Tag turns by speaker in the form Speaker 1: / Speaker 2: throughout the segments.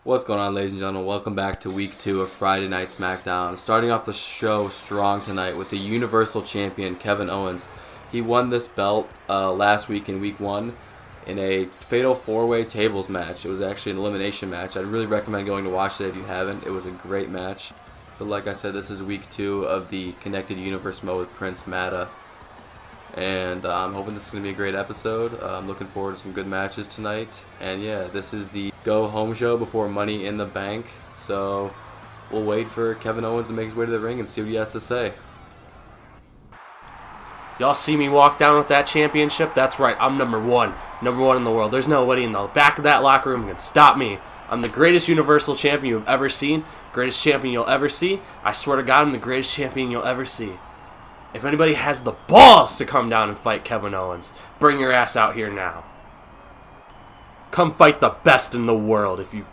Speaker 1: What's going on, ladies and gentlemen? Welcome back to week 2 of Friday Night Smackdown. Starting off the show strong tonight with the Universal Champion Kevin Owens. He won this belt last week in week 1 in a fatal 4-way tables match. It was actually an elimination match. I'd really recommend going to watch it if you haven't. It was a great match. But like I said, this is week 2 of the Connected Universe mode with Prince Matta. And I'm hoping this is going to be a great episode. I'm looking forward to some good matches tonight. And yeah, this is the go-home show before Money in the Bank. So we'll wait for Kevin Owens to make his way to the ring and see what he has to say.
Speaker 2: Y'all see me walk down with that championship? That's right, I'm number one in the world. There's nobody in the back of that locker room who can stop me. I'm the greatest Universal Champion you've ever seen, greatest champion you'll ever see. I swear to God, I'm the greatest champion you'll ever see. If anybody has the balls to come down and fight Kevin Owens, bring your ass out here now. Come fight the best in the world if you...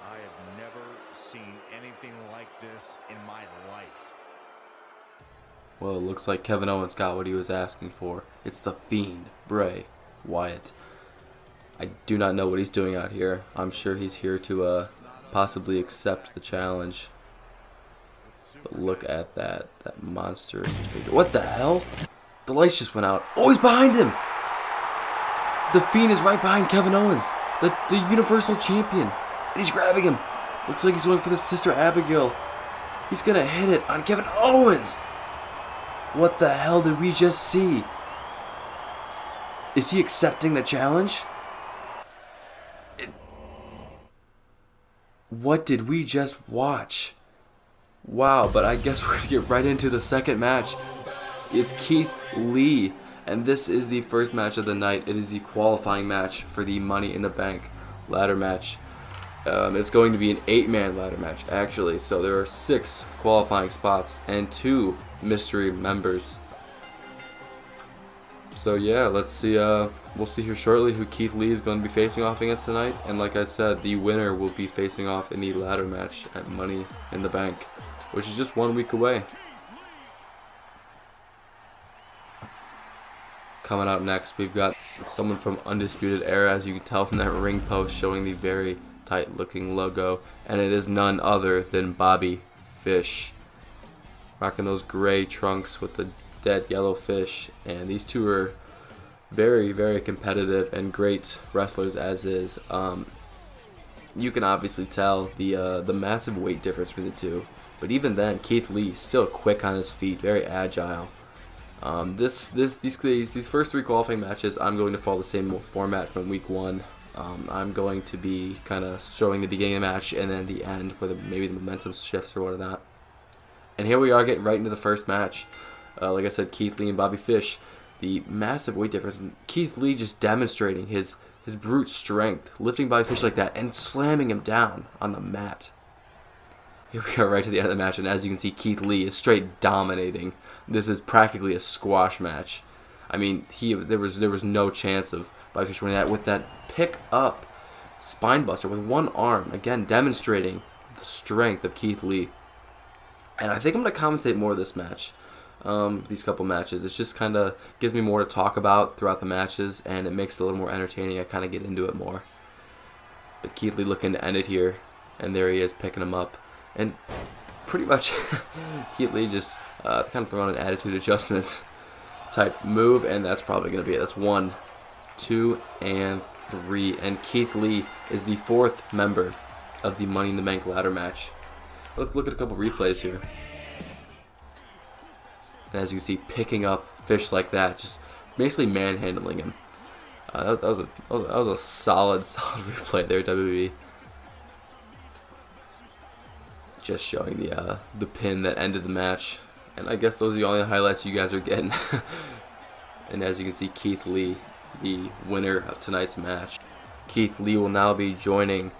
Speaker 3: I have never seen anything like this in my life.
Speaker 1: Well, it looks like Kevin Owens got what he was asking for. It's the Fiend, Bray Wyatt. I do not know what he's doing out here. I'm sure he's here to possibly accept the challenge. But look at that monster. What the hell? The lights just went out. Oh, he's behind him! The Fiend is right behind Kevin Owens, the Universal Champion. And he's grabbing him. Looks like he's going for the Sister Abigail. He's gonna hit it on Kevin Owens. What the hell did we just see? Is he accepting the challenge? What did we just watch? Wow, but I guess we're gonna get right into the second match. It's Keith Lee, and this is the first match of the night. It is the qualifying match for the Money in the Bank ladder match. It's going to be an 8-man ladder match, actually. So there are 6 qualifying spots and 2 mystery members. So yeah, let's see. We'll see here shortly who Keith Lee is going to be facing off against tonight. And like I said, the winner will be facing off in the ladder match at Money in the Bank, which is just 1 week away. Coming out next, we've got someone from Undisputed Era, as you can tell from that ring post showing the very tight looking logo, and it is none other than Bobby Fish, rocking those gray trunks with the dead yellow fish. And these two are very, very competitive and great wrestlers as is. You can obviously tell the massive weight difference between the two, but even then, Keith Lee still quick on his feet, very agile. These first 3 qualifying matches, I'm going to follow the same format from week 1. I'm going to be kind of showing the beginning of the match and then the end where maybe the momentum shifts or whatnot. And here we are getting right into the first match. Like I said, Keith Lee and Bobby Fish. The massive weight difference. And Keith Lee just demonstrating his brute strength, lifting Bobby Fish like that and slamming him down on the mat. Here we are right to the end of the match, and as you can see, Keith Lee is straight dominating. This is practically a squash match. I mean, there was no chance of Bobby Fish winning that with that pick up spine buster with one arm, again demonstrating the strength of Keith Lee. And I think I'm going to commentate more of this match, these couple matches. It just kind of gives me more to talk about throughout the matches, and it makes it a little more entertaining. I kind of get into it more. But Keith Lee looking to end it here, and there he is picking him up. And pretty much Keith Lee just kind of throwing an attitude adjustment type move, and that's probably going to be it. That's 1, 2, and 3. And Keith Lee is the 4th member of the Money in the Bank ladder match. Let's look at a couple replays here. And as you can see, picking up Fish like that, just basically manhandling him. That was a solid replay there, WWE. Just showing the pin that ended the match. And I guess those are the only highlights you guys are getting. And as you can see, Keith Lee, the winner of tonight's match. Keith Lee will now be joining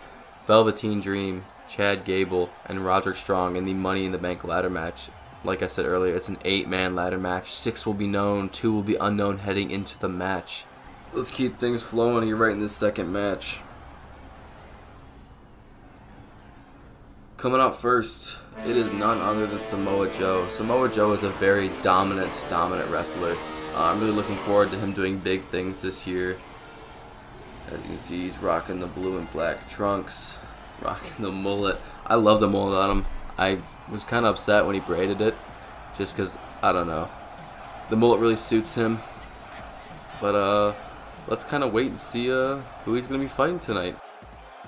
Speaker 1: Velveteen Dream, Chad Gable, and Roderick Strong in the Money in the Bank ladder match. Like I said earlier, it's an 8-man ladder match. 6 will be known, 2 will be unknown heading into the match. Let's keep things flowing here right in this second match. Coming up first, it is none other than Samoa Joe. Samoa Joe is a very dominant wrestler. I'm really looking forward to him doing big things this year. As you can see, he's rocking the blue and black trunks, rocking the mullet. I love the mullet on him. I was kind of upset when he braided it, just because, I don't know. The mullet really suits him. But let's kind of wait and see who he's going to be fighting tonight.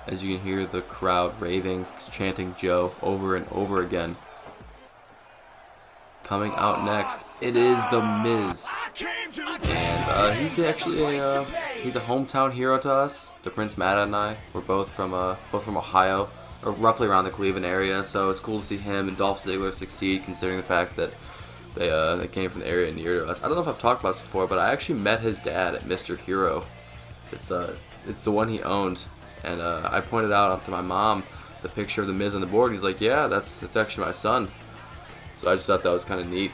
Speaker 1: As you can hear the crowd raving, chanting Joe over and over again. Coming out next, it is The Miz. And he's actually he's a hometown hero to us. The Prince Matt and I, we're both from Ohio, or roughly around the Cleveland area. So it's cool to see him and Dolph Ziggler succeed, considering the fact that they came from the area near to us. I don't know if I've talked about this before, but I actually met his dad at Mr. Hero. It's the one he owned. And I pointed out to my mom the picture of The Miz on the board. And he's like, yeah, that's actually my son. So I just thought that was kind of neat.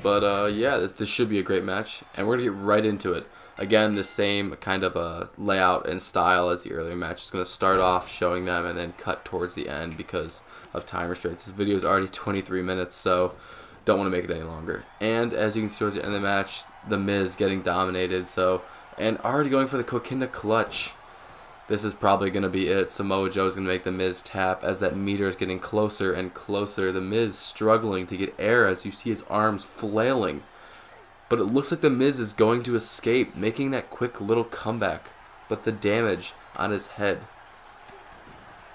Speaker 1: But yeah, this should be a great match. And we're going to get right into it. Again, the same kind of layout and style as the earlier match. It's going to start off showing them and then cut towards the end because of time restraints. This video is already 23 minutes, so don't want to make it any longer. And as you can see towards the end of the match, The Miz getting dominated. And already going for the Coquina clutch. This is probably going to be it. Samoa Joe is going to make The Miz tap as that meter is getting closer and closer. The Miz struggling to get air as you see his arms flailing. But it looks like The Miz is going to escape, making that quick little comeback. But the damage on his head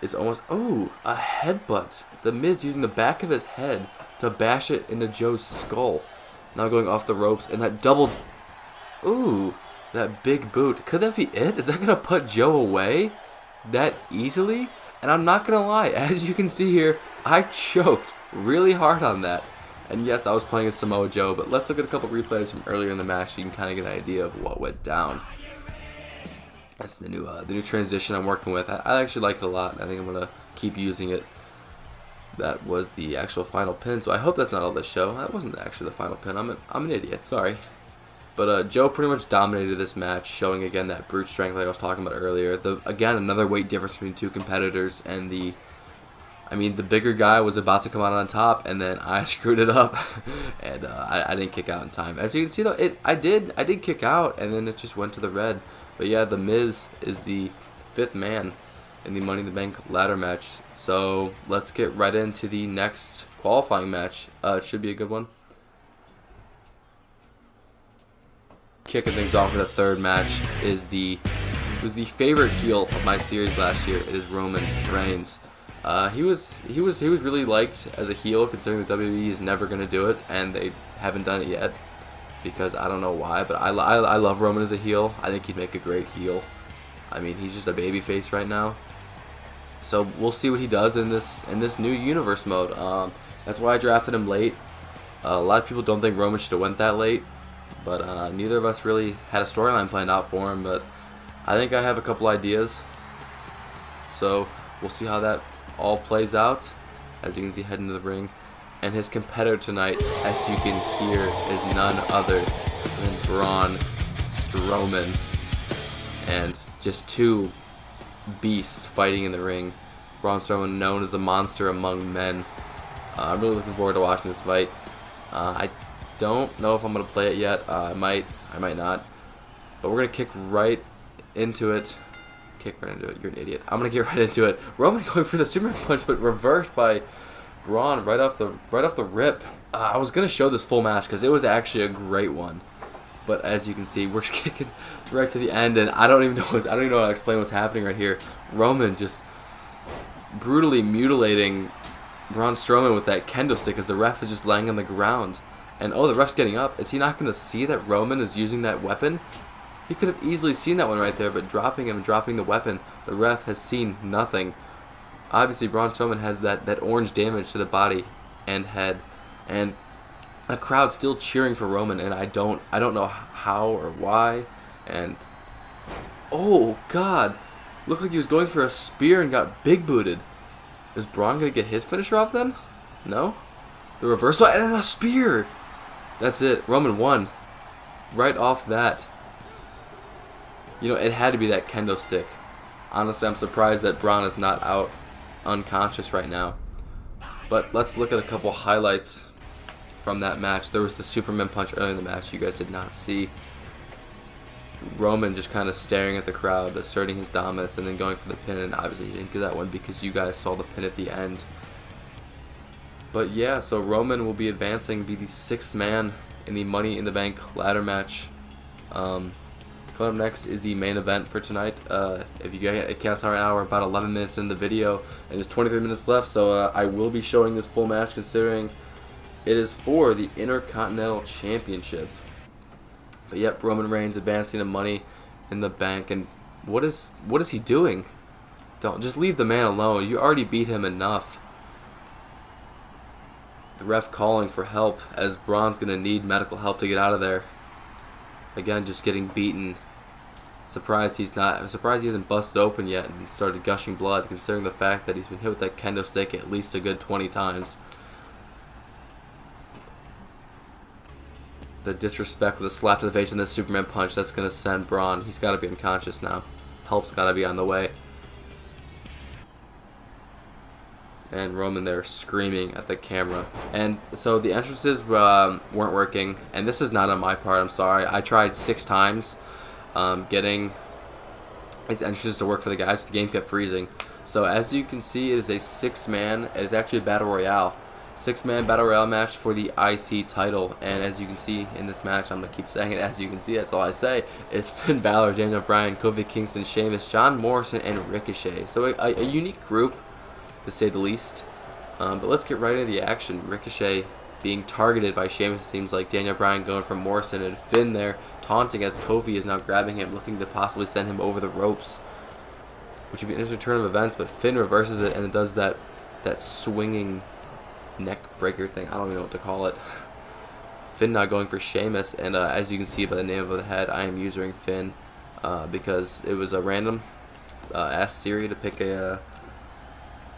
Speaker 1: is almost... Oh, a headbutt. The Miz using the back of his head to bash it into Joe's skull. Now going off the ropes and that double... Ooh. That big boot. Could that be it? Is that going to put Joe away that easily? And I'm not going to lie. As you can see here, I choked really hard on that. And yes, I was playing as Samoa Joe, but let's look at a couple replays from earlier in the match so you can kind of get an idea of what went down. That's the new transition I'm working with. I actually like it a lot. I think I'm going to keep using it. That was the actual final pin, so I hope that's not all this show. That wasn't actually the final pin. I'm an idiot. Sorry. But Joe pretty much dominated this match, showing again that brute strength like I was talking about earlier. Again, another weight difference between two competitors, and the bigger guy was about to come out on top, and then I screwed it up, and I didn't kick out in time. As you can see, though, I did kick out, and then it just went to the red. But yeah, The Miz is the 5th man in the Money in the Bank ladder match. So let's get right into the next qualifying match. It should be a good one. Kicking things off for the third match was the favorite heel of my series last year. It is Roman Reigns. He was really liked as a heel, considering the WWE is never going to do it, and they haven't done it yet because I don't know why. But I love Roman as a heel. I think he'd make a great heel. I mean, he's just a babyface right now. So we'll see what he does in this new universe mode. That's why I drafted him late. A lot of people don't think Roman should have went that late. But neither of us really had a storyline planned out for him, but I think I have a couple ideas. So we'll see how that all plays out. As you can see, heading to the ring. And his competitor tonight, as you can hear, is none other than Braun Strowman. And just two beasts fighting in the ring. Braun Strowman, known as the monster among men. I'm really looking forward to watching this fight. I don't know if I'm going to play it yet. I might not. But we're going to kick right into it. Kick right into it. You're an idiot. I'm going to get right into it. Roman going for the Superman punch, but reversed by Braun right off the rip. I was going to show this full match because it was actually a great one. But as you can see, we're kicking right to the end, and I don't even know how to explain what's happening right here. Roman just brutally mutilating Braun Strowman with that kendo stick as the ref is just laying on the ground. And oh, the ref's getting up. Is he not going to see that Roman is using that weapon? He could have easily seen that one right there, but dropping him and dropping the weapon, the ref has seen nothing. Obviously, Braun Strowman has that orange damage to the body and head, and a crowd still cheering for Roman, and I don't know how or why. And oh God, looked like he was going for a spear and got big booted. Is Braun gonna get his finisher off then? No, the reversal and a spear. That's it. Roman won right off that. You know, it had to be that kendo stick. Honestly, I'm surprised that Braun is not out unconscious right now. But let's look at a couple highlights from that match. There was the Superman punch earlier in the match you guys did not see. Roman just kind of staring at the crowd, asserting his dominance, and then going for the pin, and obviously he didn't get that one because you guys saw the pin at the end. But yeah, so Roman will be advancing, be the 6th man in the Money in the Bank ladder match. Coming up next is the main event for tonight. If you guys can't tell right now, we're about 11 minutes in the video, and there's 23 minutes left, so I will be showing this full match considering it is for the Intercontinental Championship. But yep, Roman Reigns advancing to Money in the Bank, and what is he doing? Don't just leave the man alone. You already beat him enough. The ref calling for help as Braun's gonna need medical help to get out of there. Again, just getting beaten. I'm surprised he hasn't busted open yet and started gushing blood, considering the fact that he's been hit with that kendo stick at least a good 20 times. The disrespect with a slap to the face and the Superman punch, that's going to send Braun. He's got to be unconscious now. Help's got to be on the way. And Roman there screaming at the camera. And so the entrances weren't working. And this is not on my part, I'm sorry. I tried 6 times getting his entrances to work for the guys. The game kept freezing. So as you can see, it is a 6-man. It is actually a Battle Royale. 6-man Battle Royale match for the IC title. And as you can see in this match, I'm going to keep saying it, as you can see, that's all I say, is Finn Balor, Daniel Bryan, Kofi Kingston, Sheamus, John Morrison, and Ricochet. So a unique group, to say the least. But let's get right into the action. Ricochet being targeted by Sheamus, it seems like. Daniel Bryan going for Morrison, and Finn there taunting as Kofi is now grabbing him, looking to possibly send him over the ropes, which would be an interesting turn of events. But Finn reverses it and does that swinging neck breaker thing. I don't even know what to call it. Finn now going for Sheamus, and as you can see by the name of the head, I am using Finn because it was a random asked Siri to pick a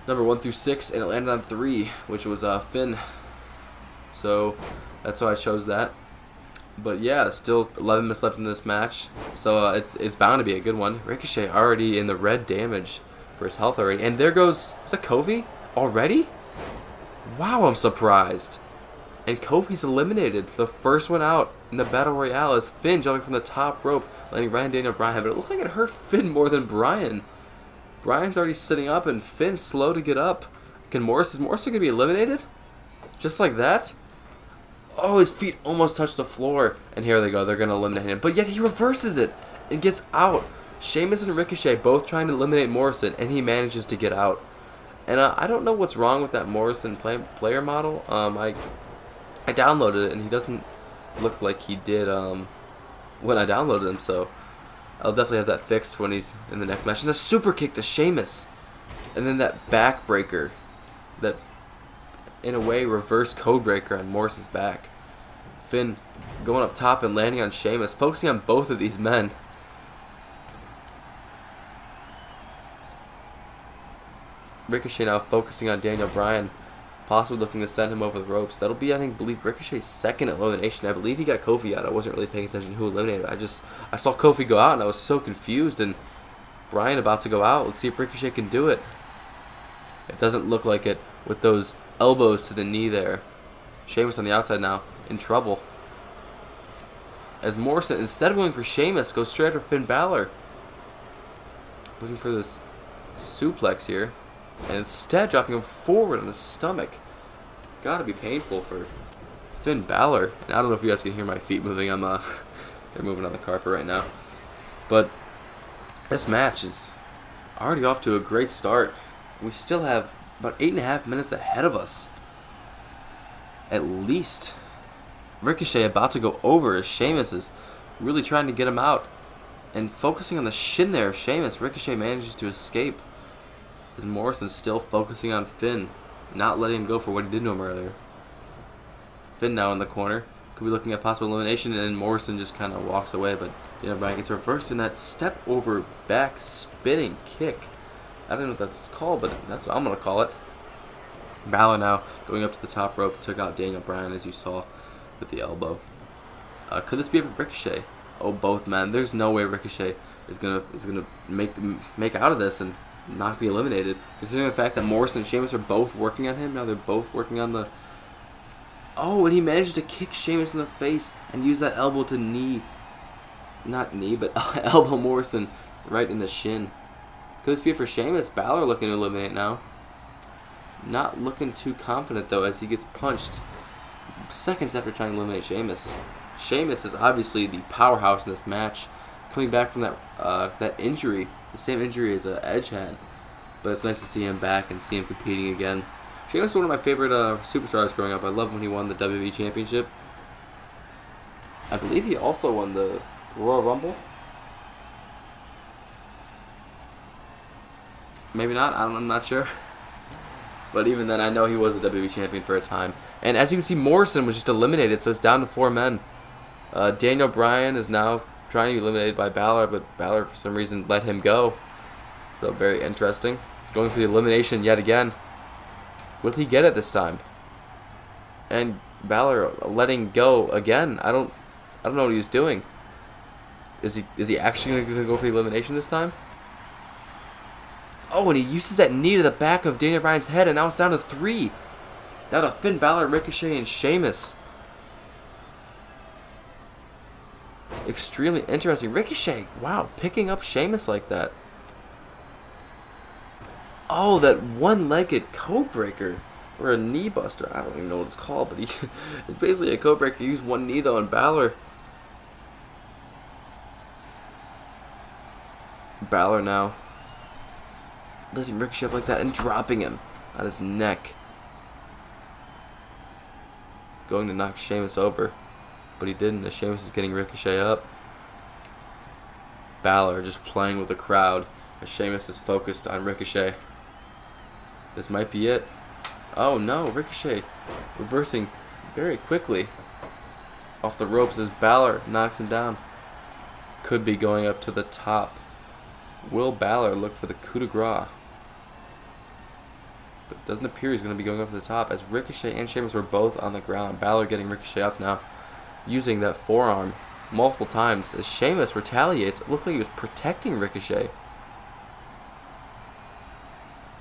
Speaker 1: number 1 through 6, and it landed on 3, which was Finn. So that's why I chose that. But yeah, still 11 minutes left in this match, so it's bound to be a good one. Ricochet already in the red damage for his health already, and there goes, is that Kofi already? Wow, I'm surprised. And Kofi's eliminated. The first one out in the Battle Royale is Finn jumping from the top rope, landing right on Daniel Bryan. But it looked like it hurt Finn more than Bryan. Bryan's already sitting up, and Finn's slow to get up. Is Morrison going to be eliminated? Just like that? Oh, his feet almost touched the floor. And here they go. They're going to eliminate him. But yet he reverses it and gets out. Sheamus and Ricochet both trying to eliminate Morrison, and he manages to get out. And I don't know what's wrong with that Morrison player model. I downloaded it, and he doesn't look like he did when I downloaded him. So I'll definitely have that fixed when he's in the next match. And the super kick to Sheamus. And then that backbreaker. That, in a way, reverse code breaker on Morrison's back. Finn going up top and landing on Sheamus. Focusing on both of these men. Ricochet now focusing on Daniel Bryan, possibly looking to send him over the ropes. That'll be, I believe Ricochet's second elimination. I believe he got Kofi out. I wasn't really paying attention to who eliminated him. I saw Kofi go out, and I was so confused. And Bryan about to go out. Let's see if Ricochet can do it. It doesn't look like it with those elbows to the knee there. Sheamus on the outside now, in trouble. As Morrison, instead of going for Sheamus, goes straight for Finn Balor. Looking for this suplex here. And instead dropping him forward on his stomach. Gotta be painful for Finn Balor. And I don't know if you guys can hear my feet moving. They're moving on the carpet right now. But this match is already off to a great start. We still have about 8.5 minutes ahead of us. At least. Ricochet about to go over as Sheamus is really trying to get him out. And focusing on the shin there of Sheamus, Ricochet manages to escape. As Morrison's still focusing on Finn, not letting him go for what he did to him earlier. Finn now in the corner. Could be looking at possible elimination, and then Morrison just kind of walks away, but Daniel Bryan gets reversed in that step over back spinning kick. I don't know what that's called, but that's what I'm going to call it. Balor now going up to the top rope, took out Daniel Bryan as you saw with the elbow. Could this be for Ricochet? Oh, both men. There's no way Ricochet is gonna make out of this and not be eliminated. Considering the fact that Morrison and Sheamus are both working on him, now they're both working on the... Oh, and he managed to kick Sheamus in the face and use that elbow to elbow Morrison right in the shin. Could this be it for Sheamus? Balor looking to eliminate now. Not looking too confident, though, as he gets punched seconds after trying to eliminate Sheamus. Sheamus is obviously the powerhouse in this match, coming back from that injury, the same injury as Edge had. But it's nice to see him back and see him competing again. Sheamus is one of my favorite superstars growing up. I love when he won the WWE Championship. I believe he also won the Royal Rumble. Maybe not. I'm not sure. But even then, I know he was the WWE Champion for a time. And as you can see, Morrison was just eliminated, so it's down to 4 men. Daniel Bryan is now trying to be eliminated by Balor, but Balor, for some reason, let him go. So very interesting. Going for the elimination yet again. Will he get it this time? And Balor letting go again. I don't know what he was doing. Is he actually going to go for the elimination this time? Oh, and he uses that knee to the back of Daniel Bryan's head, and now it's down to 3. Down to Finn Balor, Ricochet, and Sheamus. Extremely interesting. Ricochet, wow, picking up Sheamus like that. Oh, that one-legged code breaker. Or a knee buster. I don't even know what it's called, but it's basically a code breaker. He used one knee, though, on Balor. Balor now lifting Ricochet up like that and dropping him on his neck. Going to knock Sheamus over, but he didn't, as Sheamus is getting Ricochet up. Balor just playing with the crowd as Sheamus is focused on Ricochet. This might be it. Oh no, Ricochet reversing very quickly off the ropes as Balor knocks him down. Could be going up to the top. Will Balor look for the coup de grace? But it doesn't appear he's going to be going up to the top, as Ricochet and Sheamus were both on the ground. Balor getting Ricochet up now, using that forearm multiple times as Sheamus retaliates. It looked like he was protecting Ricochet.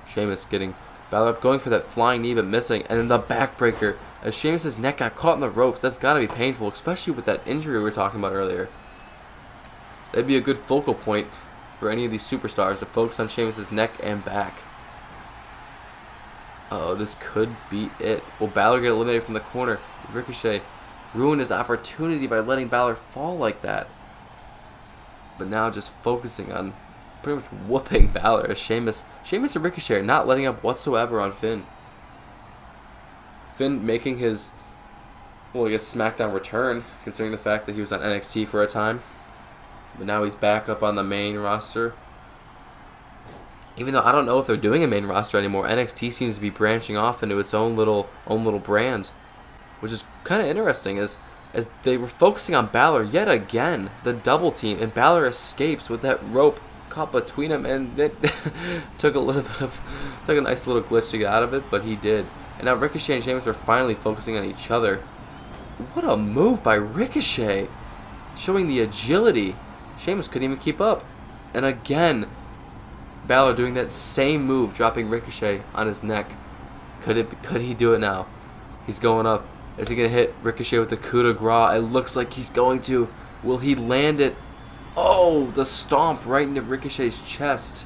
Speaker 1: Sheamus getting Balor up, going for that flying knee but missing, and then the backbreaker as Sheamus' neck got caught in the ropes. That's got to be painful, especially with that injury we were talking about earlier. That'd be a good focal point for any of these superstars to focus on Sheamus' neck and back. Uh-oh, this could be it. Will Balor get eliminated from the corner? Ricochet ruined his opportunity by letting Balor fall like that. But now just focusing on pretty much whooping Balor as Sheamus and Ricochet are not letting up whatsoever on Finn. Finn making his, well, I guess SmackDown return, considering the fact that he was on NXT for a time. But now he's back up on the main roster. Even though I don't know if they're doing a main roster anymore, NXT seems to be branching off into its own little brand, which is kind of interesting. As they were focusing on Balor yet again, the double team, and Balor escapes with that rope caught between them, and it took a nice little glitch to get out of it, but he did. And now Ricochet and Sheamus are finally focusing on each other. What a move by Ricochet, showing the agility. Sheamus couldn't even keep up, and again, Balor doing that same move, dropping Ricochet on his neck. Could he do it now? He's going up. Is he going to hit Ricochet with the coup de grace? It looks like he's going to. Will he land it? Oh, the stomp right into Ricochet's chest.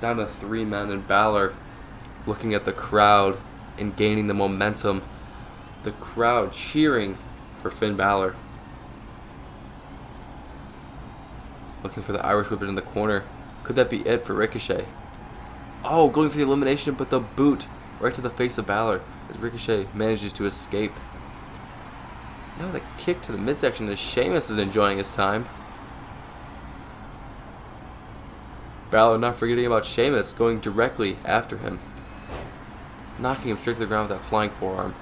Speaker 1: Down to 3 men, and Balor looking at the crowd and gaining the momentum. The crowd cheering for Finn Balor. Looking for the Irish Whip in the corner. Could that be it for Ricochet? Oh, going for the elimination, but the boot right to the face of Balor as Ricochet manages to escape. Now the kick to the midsection as Sheamus is enjoying his time. Balor not forgetting about Sheamus, going directly after him, knocking him straight to the ground with that flying forearm.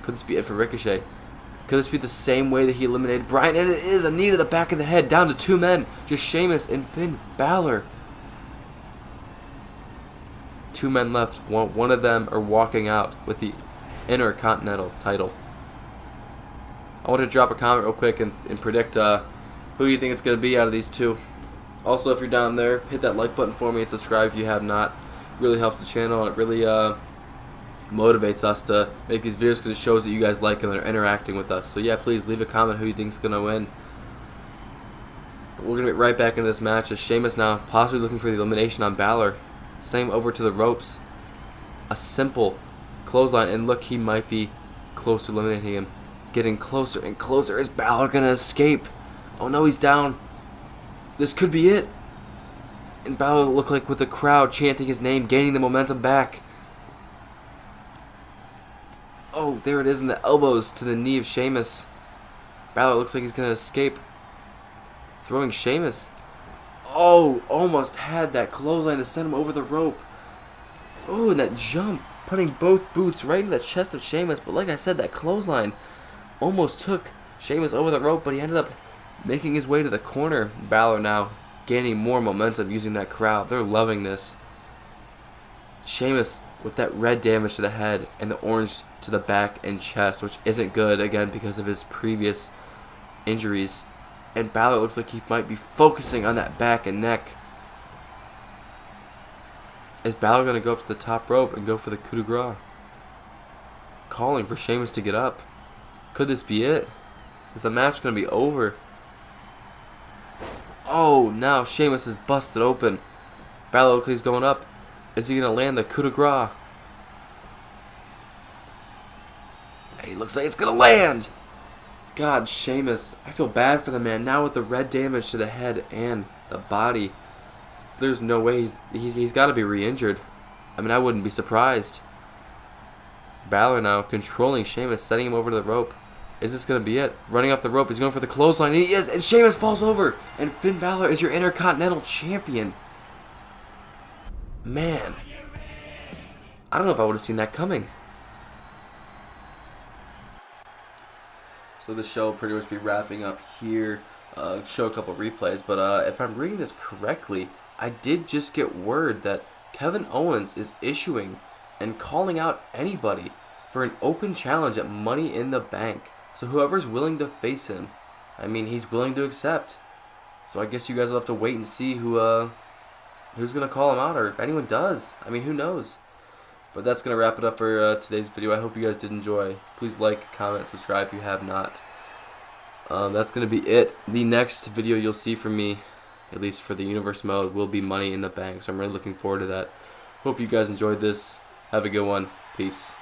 Speaker 1: Could this be it for Ricochet? Could this be the same way that he eliminated Bryan? And it is a knee to the back of the head, down to 2 men, just Sheamus and Finn Balor. 2 men left. One of them are walking out with the Intercontinental title. I want to drop a comment real quick and predict who you think it's going to be out of these two. Also, if you're down there, hit that like button for me and subscribe if you have not. It really helps the channel, and it really motivates us to make these videos because it shows that you guys like them and are interacting with us. So yeah, please leave a comment who you think is going to win. But we're going to get right back into this match as Sheamus now possibly looking for the elimination on Balor. Sending him over to the ropes. A simple clothesline, and look, he might be close to eliminating him. Getting closer and closer. Is Balor going to escape? Oh no, he's down. This could be it. And Balor looked like with the crowd chanting his name, gaining the momentum back. Oh, there it is in the elbows to the knee of Sheamus. Balor looks like he's going to escape. Throwing Sheamus. Oh, almost had that clothesline to send him over the rope. Oh, and that jump. Putting both boots right in the chest of Sheamus. But like I said, that clothesline almost took Sheamus over the rope, but he ended up making his way to the corner. Balor now gaining more momentum using that crowd. They're loving this. Sheamus with that red damage to the head and the orange to the back and chest, which isn't good, again, because of his previous injuries. And Balor looks like he might be focusing on that back and neck. Is Balor going to go up to the top rope and go for the coup de grace? Calling for Sheamus to get up. Could this be it? Is the match going to be over? Oh, now Sheamus is busted open. Balor looks like he's going up. Is he going to land the coup de grace? He looks like it's going to land. God, Sheamus. I feel bad for the man. Now with the red damage to the head and the body. There's no way he's got to be re-injured. I mean, I wouldn't be surprised. Balor now controlling Sheamus, setting him over to the rope. Is this going to be it? Running off the rope. He's going for the clothesline. And he is. And Sheamus falls over. And Finn Balor is your Intercontinental Champion. Man. I don't know if I would have seen that coming. So the show will pretty much be wrapping up here. Show a couple replays. But if I'm reading this correctly, I did just get word that Kevin Owens is issuing and calling out anybody for an open challenge at Money in the Bank. So whoever's willing to face him, I mean, he's willing to accept. So I guess you guys will have to wait and see who's going to call him out, or if anyone does. I mean, who knows? But that's going to wrap it up for today's video. I hope you guys did enjoy. Please like, comment, subscribe if you have not. That's going to be it. The next video you'll see from me, at least for the Universe mode, will be Money in the Bank. So I'm really looking forward to that. Hope you guys enjoyed this. Have a good one. Peace.